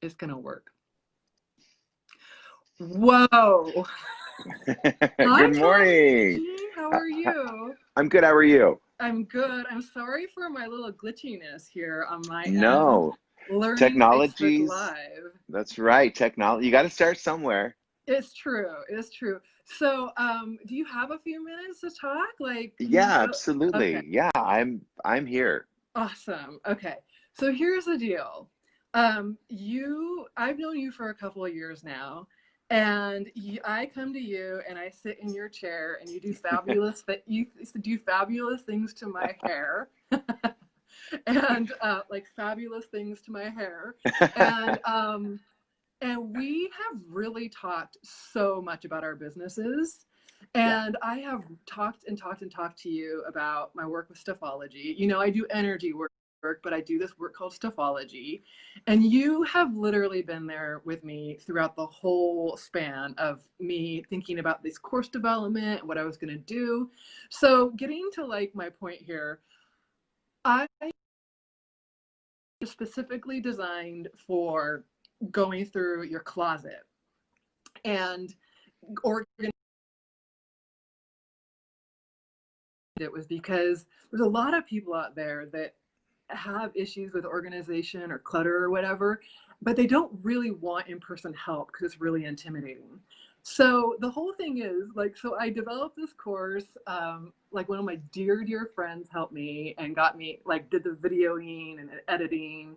It's gonna work. Whoa. Hi, Good Tommy, morning. Jean. How H- are you? I'm good. How are you? I'm good. I'm sorry for my little glitchiness here on my end. No, Learning Facebook technologies. Live. That's right. Technology. You got to start somewhere. It's true. It's true. So, do you have a few minutes to talk? Like, can you Yeah, go? Okay. absolutely. Yeah, I'm here. Awesome. Okay. So here's the deal. I've known you for a couple of years now, and I come to you and I sit in your chair, and you do fabulous things to my hair, and like fabulous things to my hair, and we have really talked so much about our businesses. Yeah. And I have talked and talked and talked to you about my work with Stuffology. You know, I do energy work, but I do this work called Stuffology. And you have literally been there with me throughout the whole span of me thinking about this course development, what I was going to do. So, getting to like my point here, I specifically designed for going through your closet and organizing. It was because there's a lot of people out there that have issues with organization or clutter or whatever, but they don't really want in-person help because it's really intimidating. So the whole thing is like, so I developed this course. Like one of my dear friends helped me and got me like did the videoing and editing.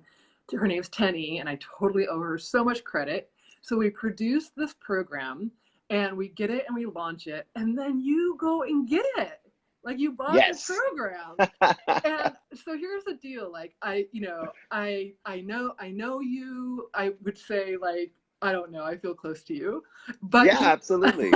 Her name's Tenny, and I totally owe her so much credit. So we produced this program, and we get it and we launch it, and then you go and get it. Like you bought the Yes. program. And so here's the deal. Like I know you. I would say like I don't know. I feel close to you, but Yeah, absolutely.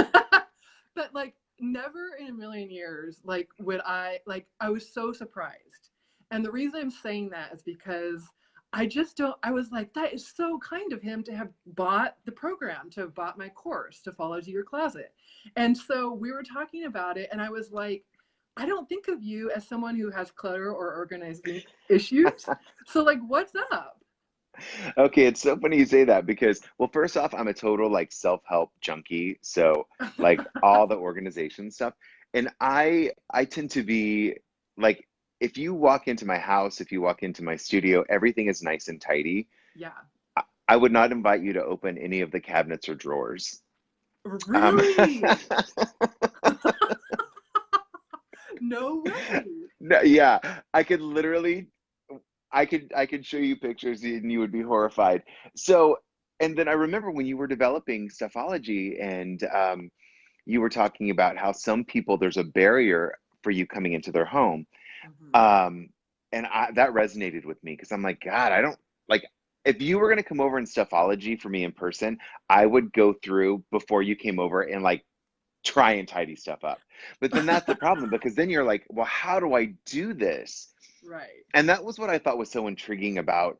but like never in a million years like would I like I was so surprised. And the reason I'm saying that is because I just don't. I was like, that is so kind of him to have bought the program, to have bought my course, to follow to your closet. And so we were talking about it, and I was like, I don't think of you as someone who has clutter or organizing issues. So like, what's up? Okay, it's so funny you say that because, well, first off, I'm a total like self-help junkie. So like all the organization stuff. And I tend to be like, if you walk into my house, if you walk into my studio, everything is nice and tidy. Yeah. I would not invite you to open any of the cabinets or drawers. Um, Really? No way. no, yeah, I could literally, I could show you pictures and you would be horrified. So, and then I remember when you were developing Stuffology and you were talking about how some people there's a barrier for you coming into their home. Mhm. Um, and that resonated with me because I'm like, God, I don't like if you were gonna come over in Stuffology for me in person, I would go through before you came over and like try and tidy stuff up. But then that's the problem because then you're like, well, how do I do this? Right. And that was what I thought was so intriguing about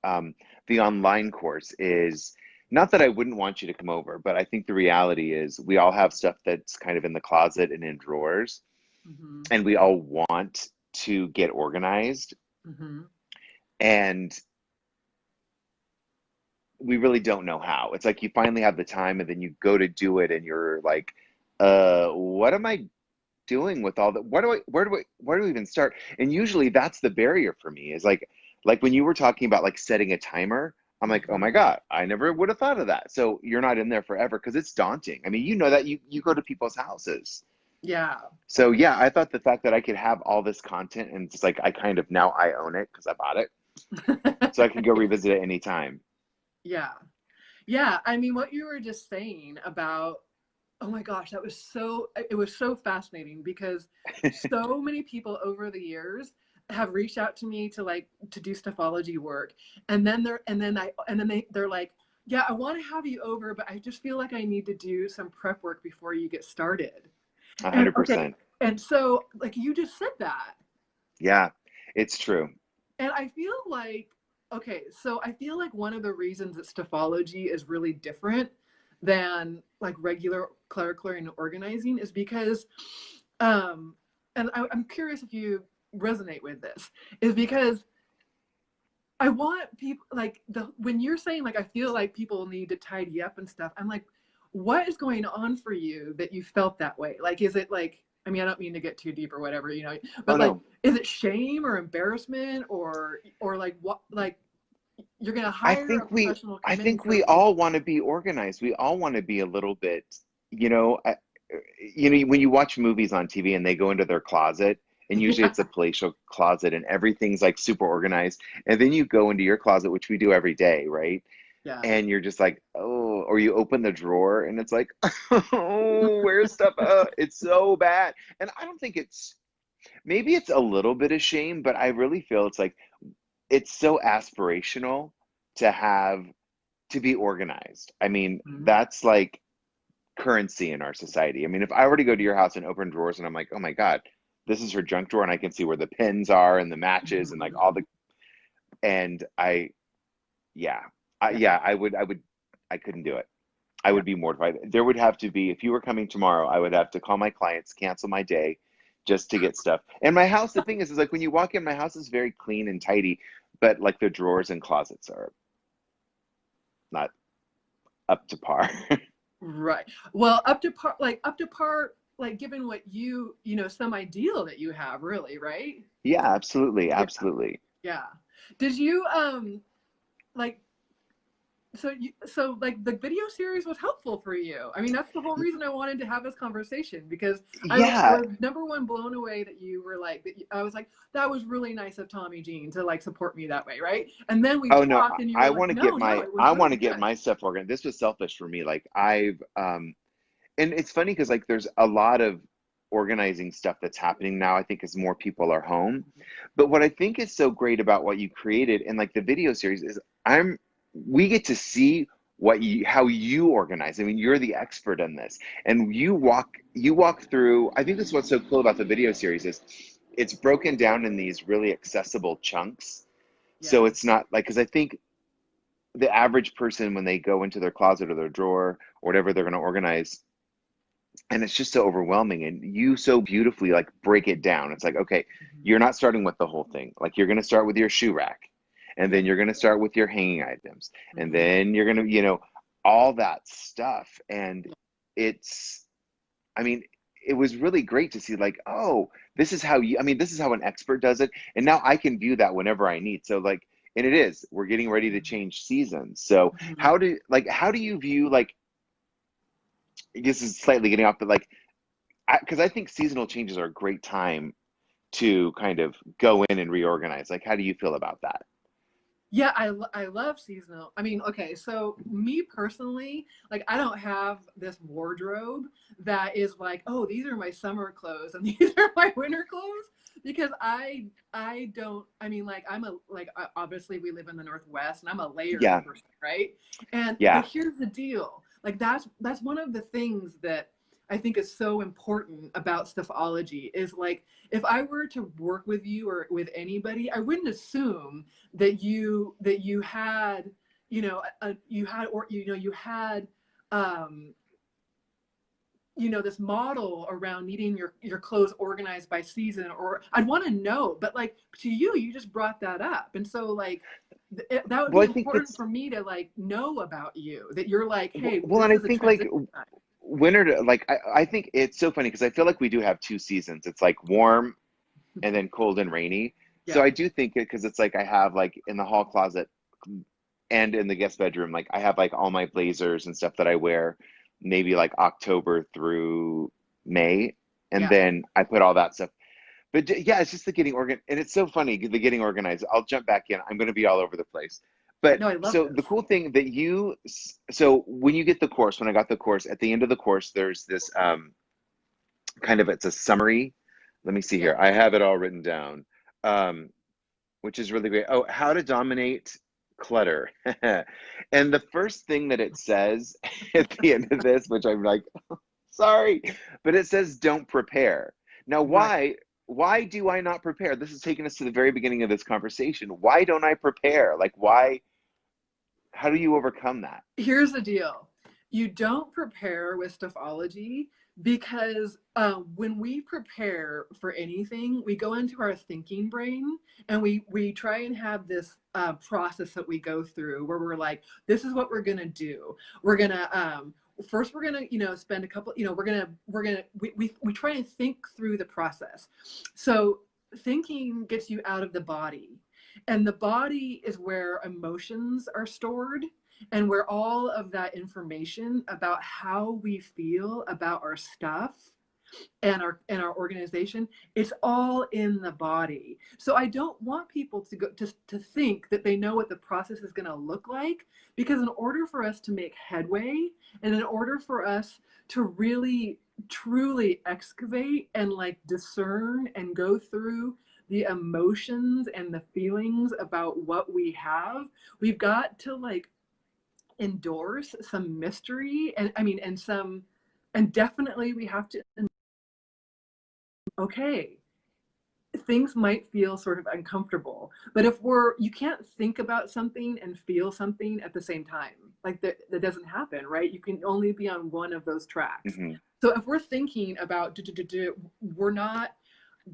the online course is not that I wouldn't want you to come over, but I think the reality is we all have stuff that's kind of in the closet and in drawers, Mm-hmm. and we all want to get organized. Mm-hmm. And we really don't know how. It's like you finally have the time and then you go to do it and you're like, what am I doing with all the where do I even start? And usually that's the barrier for me is like when you were talking about like setting a timer, I'm like, oh my Mm-hmm. God, I never would have thought of that. So you're not in there forever because it's daunting. I mean, you know that you go to people's houses. Yeah. So yeah, I thought the fact that I could have all this content and it's like I kind of now I own it because I bought it. So I can go revisit it anytime. Yeah. Yeah. I mean, what you were just saying about, oh my gosh, it was so fascinating because so many people over the years have reached out to me to like to do stuffology work. They're like, yeah, I want to have you over, but I just feel like I need to do some prep work before you get started. And okay, 100%. and so like you just said that. Yeah, it's true. And I feel like, okay, so I feel like one of the reasons that Stuffology is really different than like regular clutter clearing and organizing is because, um, and I'm curious if you resonate with this, is because I want people like when you're saying like I feel like people need to tidy up and stuff. I'm like, what is going on for you that you felt that way? Like, is it like, I mean, I don't mean to get too deep or whatever, you know, Oh but like, no. is it shame or embarrassment or like what, like you're gonna I hire a think we professional I come in and think so we all want to be organized. We all want to be a little bit, you know, when you watch movies on TV and they go into their closet, and usually yeah, it's a palatial closet and everything's like super organized, and then you go into your closet, which we do every day, right? yeah, And you're just like, oh, or you open the drawer and it's like, oh, where's stuff? It's so bad. And I don't think it's, maybe it's a little bit of shame, but I really feel it's like, it's so aspirational to have, to be organized. I mean, Mhm. that's like currency in our society. I mean, if I were to go to your house and open drawers and I'm like, oh my God, this is her junk drawer and I can see where the pins are and the matches and like Mhm. all the, and I, yeah, Yeah, yeah, I couldn't do it. I yeah. would be mortified. There would have to be, if you were coming tomorrow, I would have to call my clients, cancel my day just to get stuff. And my house, the thing is like when you walk in, my house is very clean and tidy, but like the drawers and closets are not up to par. Right. Well, up to par, like given what you know, some ideal that you have, really, right? Yeah, absolutely, Yeah, absolutely. yeah. Did you like so like the video series was helpful for you? I mean, that's the whole reason I wanted to have this conversation because I Yeah. was number one blown away that you were like that. I was like, that was really nice of Tommy Jean to like support me that way, right? And then we Oh no, talked, and you were like, no, no, it was I want really to get good. my stuff organized. This was selfish for me. Like I've and it's funny because like there's a lot of organizing stuff that's happening now, I think, as more people are home. But what I think is so great about what you created and like the video series is I'm we get to see what you how you organize. I mean, you're the expert in this. And you walk through, I think this is what's so cool about the video series is it's broken down in these really accessible chunks. So Yeah. it's not like, because I think the average person, when they go into their closet or their drawer or whatever they're going to organize, and it's just so overwhelming, and you so beautifully like break it down. It's like, okay, Mhm. you're not starting with the whole thing. Like you're going to start with your shoe rack, and Yeah. then you're going to start with your hanging items, and Mhm. then you're going to, you know, all that stuff. And it's, I mean, it was really great to see like, oh, this is how you, I mean, this is how an expert does it. And now I can view that whenever I need. So like, and it is, we're getting ready to change seasons. So Mhm. how do you view like, this is slightly getting off, but like, because I think seasonal changes are a great time to kind of go in and reorganize. Like, how do you feel about that? Yeah, I love seasonal. I mean, okay, so me personally, like I don't have this wardrobe that is like, oh, these are my summer clothes and these are my winter clothes because I don't. I mean, like I'm a like obviously we live in the Northwest and I'm a layered Yeah, person, right? And but yeah, here's the deal. Like that's one of the things that I think is so important about Stuffology is like if I were to work with you or with anybody, I wouldn't assume that you had you had or you had um this model around needing your clothes organized by season, or I'd want to know, but like to you just brought that up, and so like that would be well, I think important it's for me to like know about you, that you're like, hey, well, and this I is a think like transition time. winter like I think it's so funny because I feel like we do have two seasons. It's like warm and then cold and rainy. So Yeah, I do think it, because it's like I have like in the hall closet and in the guest bedroom, like I have like all my blazers and stuff that I wear maybe like October through May, and yeah. then I put all that stuff. But yeah, it's just the getting organ, and it's so funny the getting organized. I'll jump back in. I'm going to be all over the place. But No, I love so the this. cool thing that you, so when you get the course, when I got the course, at the end of the course, there's this kind of, it's a summary. Let me see Yeah. here. I have it all written down, which is really great. Oh, how to dominate clutter. And the first thing that it says at the end of this, which I'm like, sorry, but it says don't prepare. Now, Right. why do I not prepare? This is taking us to the very beginning of this conversation. Why don't I prepare? Like why, how do you overcome that? Here's the deal. You don't prepare with Stuffology because when we prepare for anything, we go into our thinking brain and we try and have process that we go through where we're like, this is what we're gonna do. We're gonna first we're gonna, you know, spend a couple, you know, we try and think through the process. So thinking gets you out of the body, and the body is where emotions are stored, and where all of that information about how we feel about our stuff and our organization, it's all in the body. So I don't want people to go to think that they know what the process is going to look like, because in order for us to make headway, and in order for us to really truly excavate and like discern and go through the emotions and the feelings about what we have, we've got to like endorse some mystery, and I mean, and some, and definitely we have to, okay, things might feel sort of uncomfortable, but if we're, you can't think about something and feel something at the same time. Like that doesn't happen, right? You can only be on one of those tracks. Hmm. So if we're thinking about we're not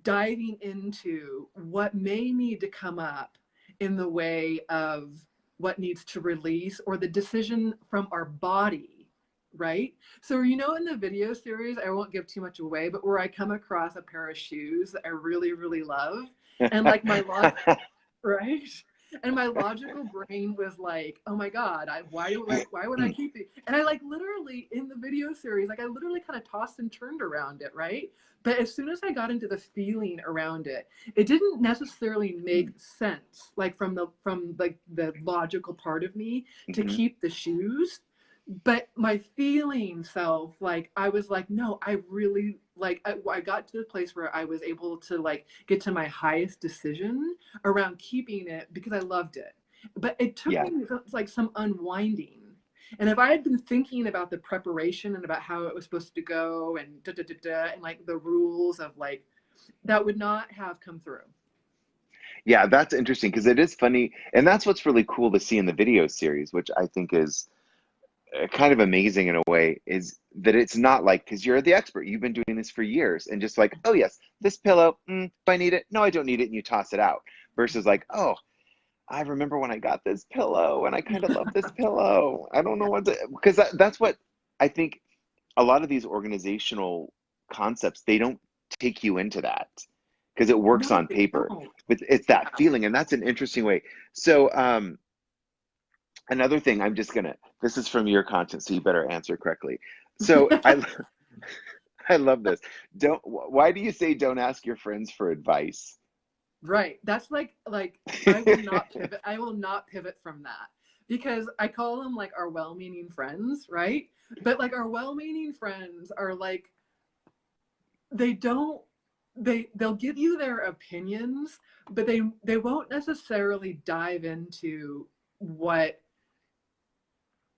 diving into what may need to come up in the way of what needs to release, or the decision from our body, right? So, you know, in the video series, I won't give too much away, but where I come across a pair of shoes that I really, really love, and like right? And my logical brain was like, "Oh my God, why would I keep it?" And I like literally in the video series, like I literally kind of tossed and turned around it, right? But as soon as I got into the feeling around it, it didn't necessarily make sense, like from like the logical part of me to Hmm. keep the shoes. But my feeling self, like I was like, no, I really like, I got to the place where I was able to like get to my highest decision around keeping it because I loved it. But it took Yeah. me like some unwinding. And if I had been thinking about the preparation and about how it was supposed to go and and like the rules of like, that would not have come through. Yeah, that's interesting because it is funny, and that's what's really cool to see in the video series, which I think is kind of amazing in a way, is that it's not like, because you're the expert, you've been doing this for years, and just like, oh yes, this pillow, do I need it? No, I don't need it, and you toss it out. Versus like, oh, I remember when I got this pillow, and I kind of love this pillow. I don't know what to, because that's what I think a lot of these organizational concepts, they don't take you into that because it works No, on they paper, don't. but it's that Yeah. feeling, and that's an interesting way. So, another thing, I'm just gonna, this is from your content, so you better answer correctly. So I love this. Don't, why do you say don't ask your friends for advice? Right. That's like I will not pivot. I will not pivot from that, because I call them like our well-meaning friends, right? But like our well-meaning friends are like, they don't, they'll give you their opinions, but they won't necessarily dive into what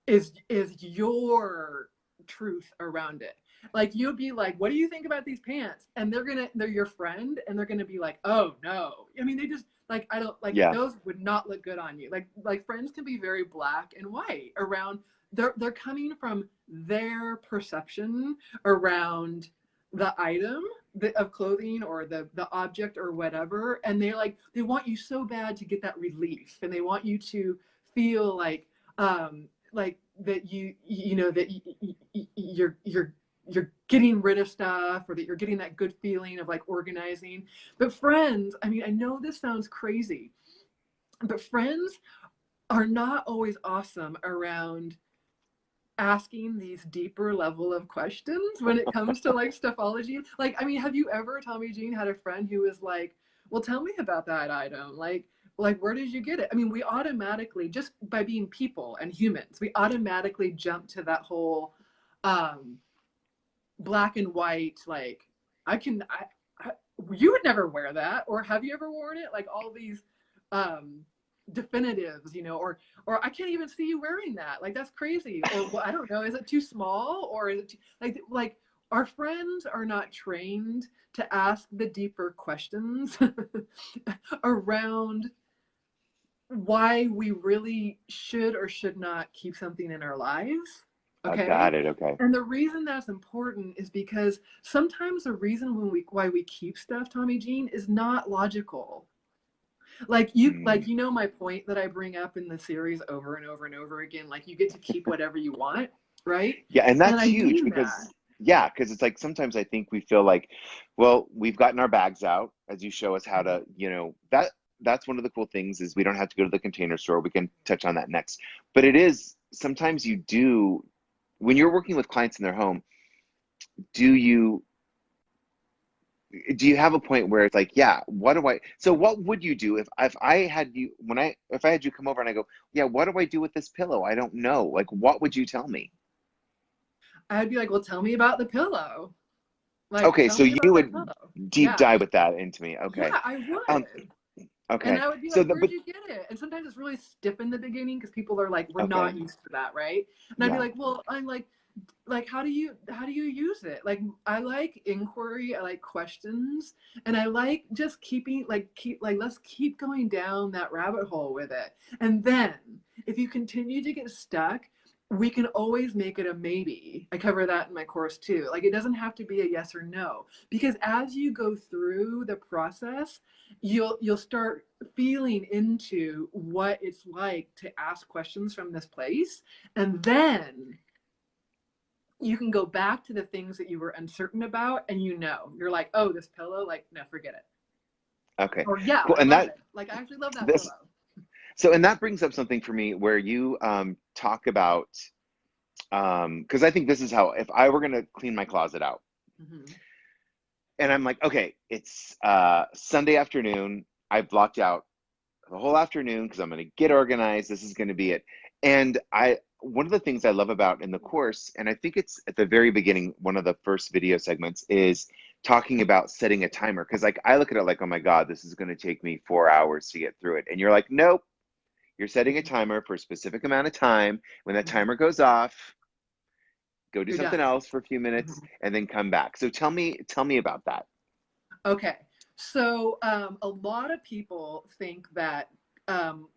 is your truth around it. Like you'll be like, what do you think about these pants? And they're your friend, and they're gonna be like, oh no. I mean, they just like, I don't like, Yeah. those would not look good on you. Like friends can be very black and white around, they're coming from their perception around the item of clothing, or the object or whatever, and they want you so bad to get that relief, and they want you to feel like that you know that you're getting rid of stuff, or that you're getting that good feeling of like organizing. But friends, I mean, I know this sounds crazy, but friends are not always awesome around asking these deeper level of questions when it comes to like stuffology. Like, I mean, have you ever, Tommy Jean, had a friend who was like, well, tell me about that item, like where did you get it? I mean, we automatically, just by being people and humans, we automatically jump to that whole um black and white, like I can I you would never wear that, or have you ever worn it, like all these um definitives, you know, or I can't even see you wearing that, like that's crazy, or well, I don't know, is it too small, or is it too, like our friends are not trained to ask the deeper questions around why we really should or should not keep something in our lives. Okay. Got it. Okay. And the reason that's important is because sometimes the reason why we keep stuff, Tommy Jean, is not logical. Mm. you know my point that I bring up in the series over and over and over again. Like you get to keep whatever you want, right? Yeah, and And that's I huge mean that. because yeah, because it's like sometimes I think we feel like, well, we've gotten our bags out as you show us how to, that's one of the cool things is we don't have to go to the Container Store. We can touch on that next. But it is sometimes you do when you're working with clients in their home, do you do you have a point where it's like, yeah, what do I so what would you do if I had you when I if I had you come over and I go, yeah, what do I do with this pillow? I don't know. Like what would you tell me? I'd be like, well, tell me about the pillow. Like, Okay, tell so me you about that would pillow. deep Yeah. dive with that into me. Yeah, Okay. I Um, would. And okay. I would be So like, the where'd but you get it? And sometimes it's really stiff in the beginning because people are like, we're not okay. used to that, right? And I'd be Yeah. like, well, I'm like how do you use it? Like I like inquiry, I like questions, and I like just let's keep going down that rabbit hole with it. And then if you continue to get stuck, we can always make it a maybe. I cover that in my course too. Like it doesn't have to be a yes or no, because as you go through the process, you'll start feeling into what it's like to ask questions from this place, and then you can go back to the things that you were uncertain about, and you're like, oh, this pillow, like, no, forget it. Okay. Or yeah, Cool. I And love that it, like I actually love that this pillow. so and that brings up something for me where you talk about because I think this is how if I were gonna clean my closet out Mm-hmm. and I'm like, okay, it's Sunday afternoon. I've blocked out the whole afternoon because I'm going to get organized. This is going to be it. And one of the things I love about in the course, and I think it's at the very beginning, one of the first video segments is talking about setting a timer. Because like I look at it like, oh my God, this is going to take me 4 hours to get through it. And you're like, nope, you're setting a Mm-hmm. timer for a specific amount of time. When that Mm-hmm. timer goes off, go do You're something done. else for a few Mm-hmm. minutes and then come back. So tell me about that. Okay, so a lot of people think that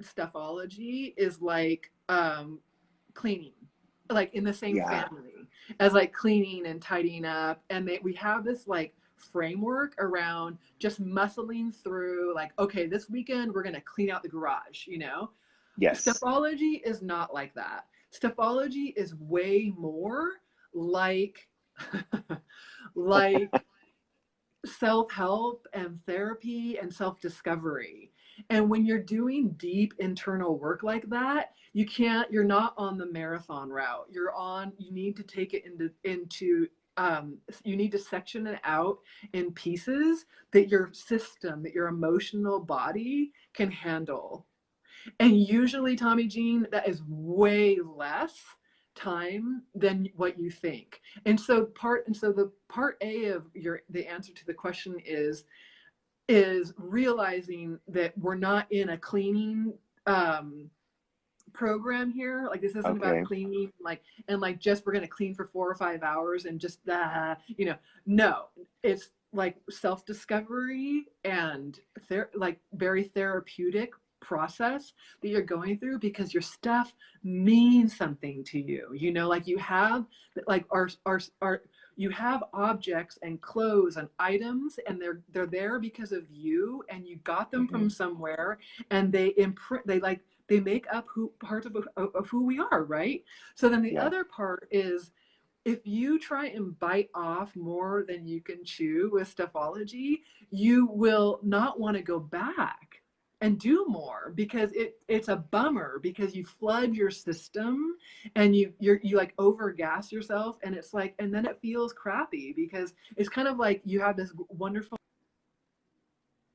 stuffology is like cleaning, like in the same Yeah. family as like cleaning and tidying up. And we have this like framework around just muscling through, like, okay, this weekend we're going to clean out the garage, you know? Yes. Stuffology is not like that. Stuffology is way more like, like self-help and therapy and self-discovery. And when you're doing deep internal work like that, you're not on the marathon route. You need to take it you need to section it out in pieces that your system, that your emotional body can handle. And usually, Tommy Jean, that is way less time than what you think. And so the part A of the answer to the question is realizing that we're not in a cleaning um program here. Like this isn't about Okay. cleaning, like, and like just we're going to clean for 4 or 5 hours and just no, it's like self-discovery and like very therapeutic process that you're going through, because your stuff means something to you, like you have like our you have objects and clothes and items, and they're there because of you, and you got them Hmm. from somewhere, and they make up who parts of who we are, right? So then the Yeah. other part is, if you try and bite off more than you can chew with Stuffology, you will not want to go back and do more, because it's a bummer, because you flood your system and you like overgas yourself, and it's like, and then it feels crappy, because it's kind of like you have this wonderful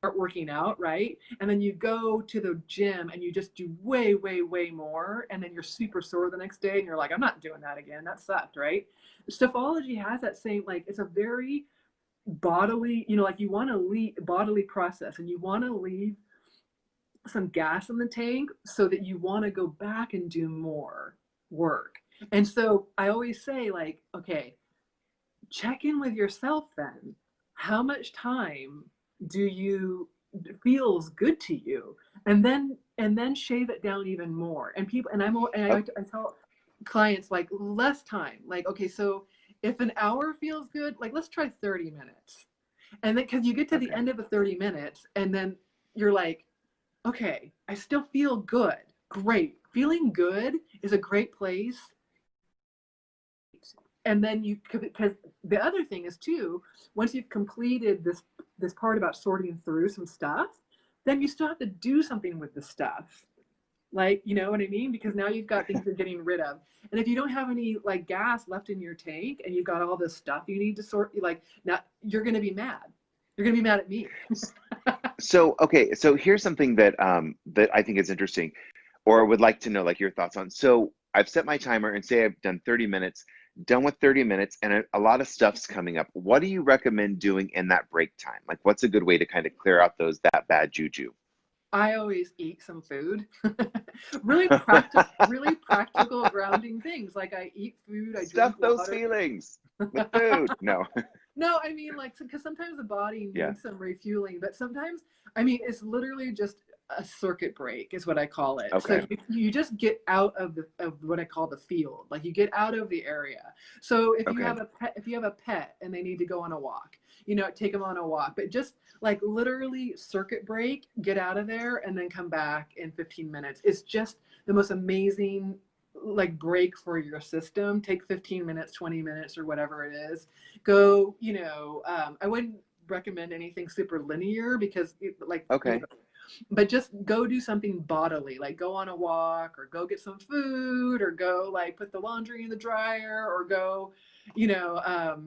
start working out, right? And then you go to the gym and you just do way, way, way more. And then you're super sore the next day and you're like, I'm not doing that again. That sucked, right? Stuffology has that same, like, it's a very bodily, like you want to leave bodily process, and you want to leave some gas in the tank so that you want to go back and do more work. And so I always say, like, okay, check in with yourself then. How much time do you feels good to you? And then shave it down even more. And people and Oh, I tell clients, like, less time. Like, okay, so if an hour feels good, like, let's try 30 minutes. And then, because you get to the okay. end of the 30 minutes and then you're like, okay, I still feel good. Great. Feeling good is a great place. And then you, because the other thing is too, once you've completed this part about sorting through some stuff, then you still have to do something with the stuff. Like, you know what I mean? Because now you've got things you're getting rid of. And if you don't have any like gas left in your tank and you've got all this stuff you need to sort, like now you're gonna be mad. You're gonna be mad at me. So, okay, so here's something that I think is interesting, or would like to know like your thoughts on. So I've set my timer and say I've done 30 minutes, done with 30 minutes, and a lot of stuff's coming up. What do you recommend doing in that break time? Like, what's a good way to kind of clear out that bad juju? I always eat some food. Really practical grounding things. Like I eat food, I drink Stuff those water. feelings with food. No. No, I mean, like, because sometimes the body Yeah. needs some refueling, but sometimes, I mean, it's literally just a circuit break, is what I call it. So Okay. you just get out of what I call the field, like you get out of the area. So Okay. if you have a pet and they need to go on a walk, you know, take them on a walk, but just like literally circuit break, get out of there, and then come back in 15 minutes. It's just the most amazing like break for your system. Take 15 minutes, 20 minutes, or whatever it is. Go, you know, I wouldn't recommend anything super linear because like, you know, Okay. but just go do something bodily, like go on a walk or go get some food or go like put the laundry in the dryer or go, you know,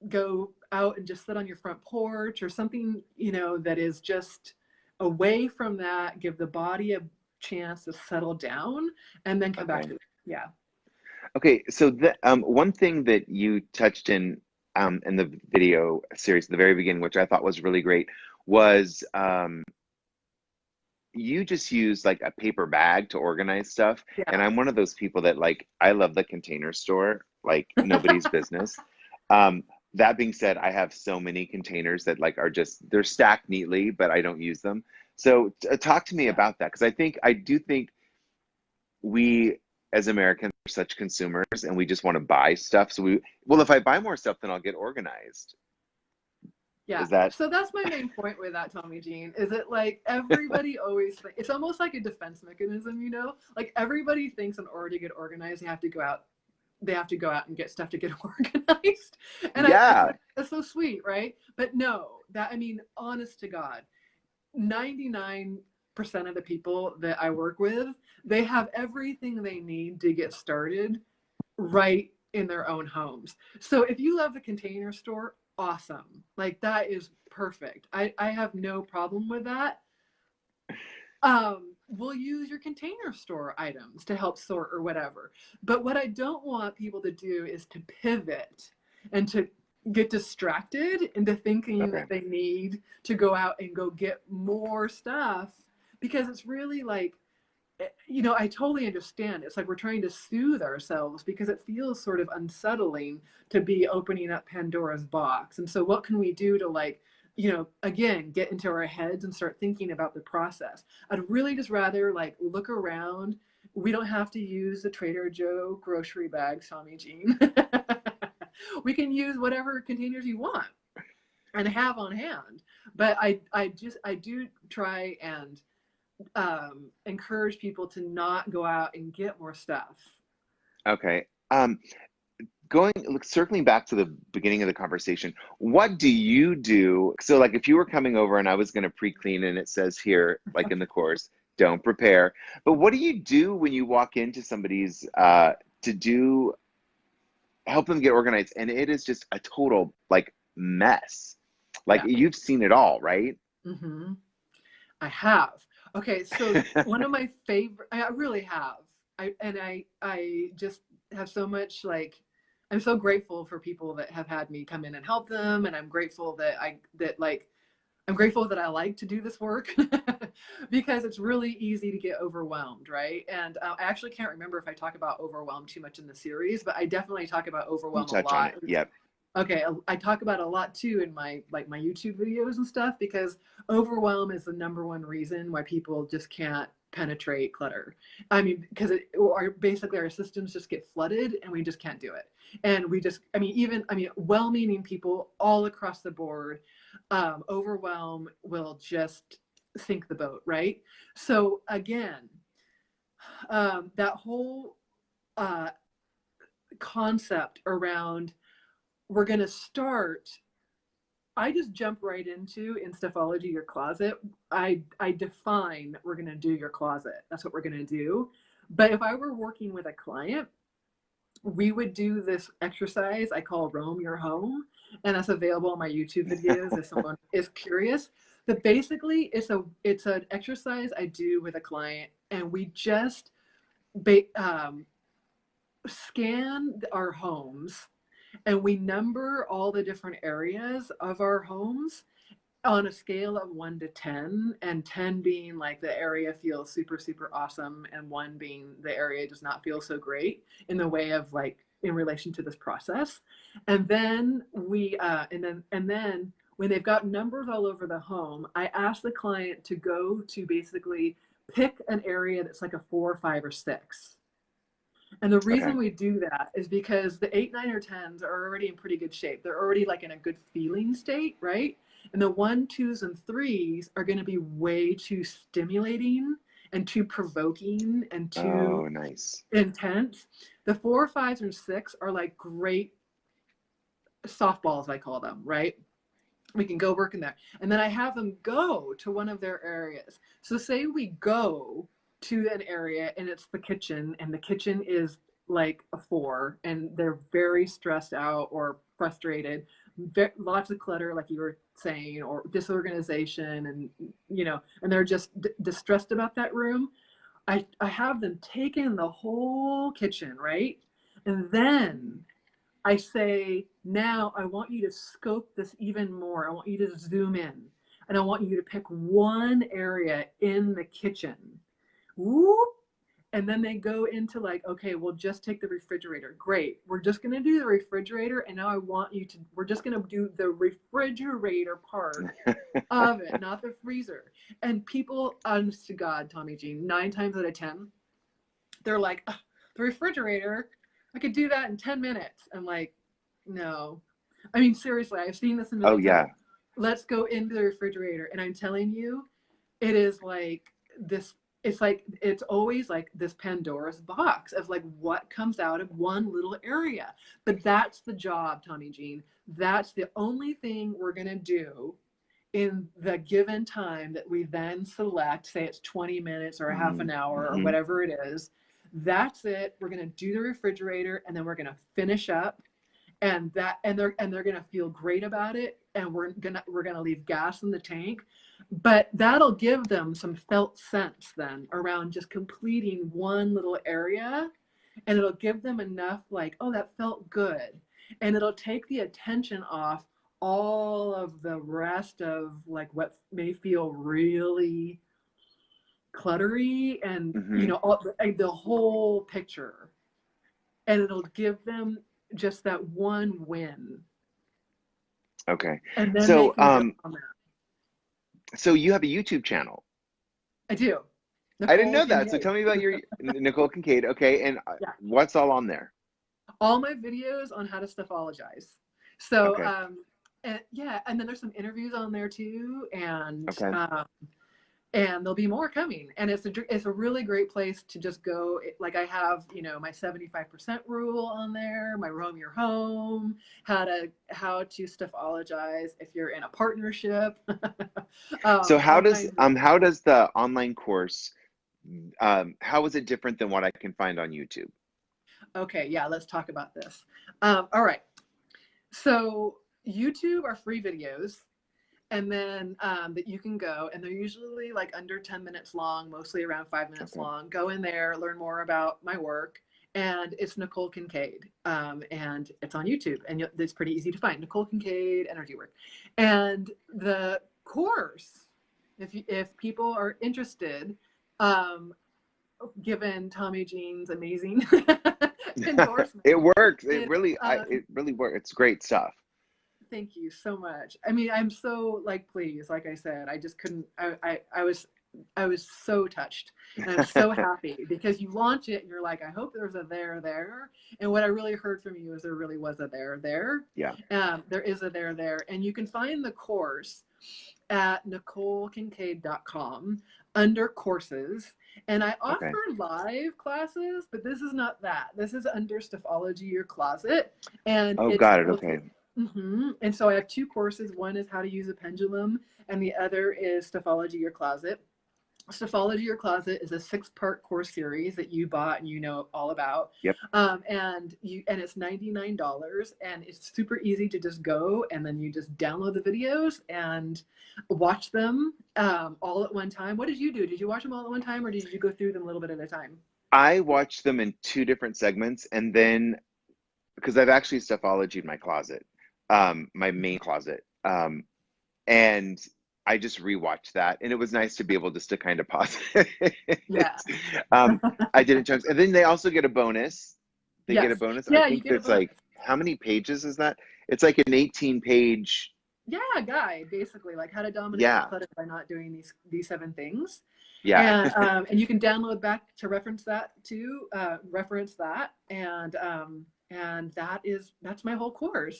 go out and just sit on your front porch or something, you know, that is just away from that, give the body a chance to settle down and then come back Okay. to it. Yeah. Okay. So one thing that you touched in the video series at the very beginning, which I thought was really great, was you just use like a paper bag to organize stuff. And Yeah. I'm one of those people that like I love the Container Store like nobody's business. Um, that being said, I have so many containers that like are just they're stacked neatly, but I don't use them. So talk to me Yeah. about that because I do think we as Americans are such consumers and we just want to buy stuff. So well, if I buy more stuff, then I'll get organized. Yeah. Is that So that's my main point with that, Tommy Jean, is it like everybody always it's almost like a defense mechanism, you know? Like everybody thinks in order to get organized, they have to go out and get stuff to get organized. And I yeah, think that's so sweet, right? But no, that I mean, honest to God, 99% of the people that I work with, they have everything they need to get started right in their own homes. So if you love the Container Store, awesome. Like that is perfect. I have no problem with that. We'll use your Container Store items to help sort or whatever. But what I don't want people to do is to pivot and to get distracted into thinking okay, that they need to go out and go get more stuff because it's really like, you know, I totally understand. It's like we're trying to soothe ourselves because it feels sort of unsettling to be opening up Pandora's box. And so, what can we do to, like, you know, again, get into our heads and start thinking about the process? I'd really just rather, like, look around. We don't have to use the Trader Joe grocery bag, Tommy Jean. We can use whatever containers you want and have on hand. But I do try and encourage people to not go out and get more stuff. okay. Going look, circling back to the beginning of the conversation, what do you do? So, like, if you were coming over and I was going to pre-clean, and it says here, like in the course, don't prepare. But what do you do when you walk into somebody's to do help them get organized, and it is just a total like mess? Like Yeah. you've seen it all, right? Mm-hmm. I have. Okay, so one of my favorite, I really have. I just have so much like, I'm so grateful for people that have had me come in and help them, and I'm grateful that I'm grateful that I like to do this work because it's really easy to get overwhelmed, right? And I actually can't remember if I talk about overwhelm too much in the series, but I definitely talk about You overwhelm a touch on lot. it. Yep. Okay, I talk about it a lot too in my my YouTube videos and stuff because overwhelm is the number one reason why people just can't penetrate clutter. I mean, because basically our systems just get flooded and we just can't do it. And we just, I mean, even I mean, well-meaning people all across the board, overwhelm will just sink the boat, right? So again, that whole uh, concept around we're going to start, I just jump right into in Stuffology your closet. I define that we're going to do your closet. That's what we're going to do. But if I were working with a client, we would do this exercise I call Roam Your Home, and that's available on my YouTube videos if someone is curious. But basically, it's an exercise I do with a client, and we just scan our homes, and we number all the different areas of our homes on a scale of 1 to 10, and 10 being like the area feels super super awesome, and 1 being the area does not feel so great in the way of like in relation to this process. And then and then when they've got numbers all over the home, I ask the client to go to basically pick an area that's like a 4, 5, or 6. And the Okay. reason we do that is because the 8, 9, or 10s are already in pretty good shape. They're already like in a good feeling state, right? And the 1, 2s, and 3s are going to be way too stimulating and too provoking and too Oh, nice. intense. The 4, 5s, and 6 are like great softballs, I call them, right? We can go work in there. And then I have them go to one of their areas. So say we go to an area and it's the kitchen, and the kitchen is like a 4, and they're very stressed out or frustrated, lots of clutter, like you were saying, or disorganization, and and they're just distressed about that room. I have them take in the whole kitchen, right? And then I say, now I want you to scope this even more. I want you to zoom in, and I want you to pick one area in the kitchen. Whoop. And then they go into like, okay, we'll just take the refrigerator. Great. We're just going to do the refrigerator. And now we're just going to do the refrigerator part of it, not the freezer. And people, honest to God, Tommy Jean, 9 times out of 10, they're like, the refrigerator, I could do that in 10 minutes. I'm like, no. I mean, seriously, I've seen this a Oh, million yeah. times. Let's go into the refrigerator. And I'm telling you, it is like this. It's always like this Pandora's box of like what comes out of one little area. But that's the job, Tommy Jean. That's the only thing we're going to do in the given time that we then select. Say it's 20 minutes or a half an hour or Mm-hmm. whatever it is. That's it. We're going to do the refrigerator, and then we're going to finish up, and they're going to feel great about it, and we're going to leave gas in the tank. But that'll give them some felt sense then around just completing one little area, and it'll give them enough like, oh, that felt good, and it'll take the attention off all of the rest of like what may feel really cluttery, and Mm-hmm. the whole picture, and it'll give them just that one win, Okay. and then they So, can build on that. so you have a YouTube channel. I do. I didn't Nicole know that. So Kincaid. tell me about your Nicole Kincaid. Okay, and Yeah, what's all on there? all my videos on how to stuffologize. So Okay. and yeah, and then there's some interviews on there too, Okay. and there'll be more coming, and it's a really great place to just go. Like I have my 75% rule on there, my roam your home, how to stuffologize if you're in a partnership. So All how does kinds of how does the online course how is it different than what I can find on YouTube? Okay, yeah, let's talk about this. All right, so YouTube are free videos, and then that you can go, and they're usually like under 10 minutes long, mostly around 5 minutes Okay. long. Go in there, learn more about my work, and it's Nicole Kincaid, and it's on YouTube, and it's pretty easy to find. Nicole Kincaid energy work, and the course, if people are interested, um, given Tommy Jean's amazing endorsement, It works. It is really it really works. It's great stuff. thank you so much. I mean, I'm so like pleased. Like I said, I just couldn't. I was. I was so touched, and I'm so happy because you launch it and you're like, I hope there's a there. And what I really heard from you is there really was a there. Yeah. There is a there. And you can find the course at NicoleKincaid.com under courses. And I Okay. offer live classes, but this is not that. This is under Stuffology Your Closet. And Oh, it's got it. both. Okay. And so I have two courses. One is how to use a pendulum, and the other is Stuffology Your Closet. Stuffology Your Closet is a 6-part course series that you bought and you know all about. Yep. And it's $99, and it's super easy to just go, and then you just download the videos and watch them all at one time. What did you do? Did you watch them all at one time, or did you go through them a little bit at a time? I watched them in two different segments, and then because I've actually stuffologied my closet, my main closet, and I just rewatched that, and it was nice to be able just to kind of pause Yeah. it. Um, I did in chunks, and then they also get a bonus. They get a Yes. bonus. I Yeah, you think get a that's bonus. like, how many pages is that? It's like an 18 page. Yeah, guide basically, like how to dominate your Yeah, clutter by not doing these 7 things. yeah. And you can download back to reference that too, and that's my whole course.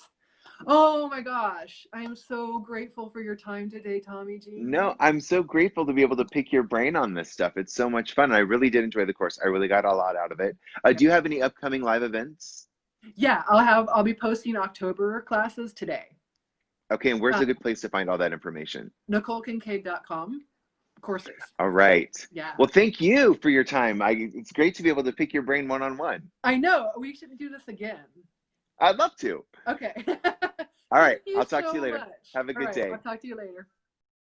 Oh my gosh, I am so grateful for your time today, Tommy Jean. No, I'm so grateful to be able to pick your brain on this stuff. It's so much fun. I really did enjoy the course. I really got a lot out of it. Do you have any upcoming live events? Yeah, I'll be posting October classes today. Okay, and where's uh, a good place to find all that information? NicoleKincaid.com courses. All right. Yeah, Well, thank you for your time. It's great to be able to pick your brain one-on-one. I know, we should do this again. I'd love to. Okay. All right, Thank you I'll talk to you so later. much. Have a All good right, I'll day. talk to you later.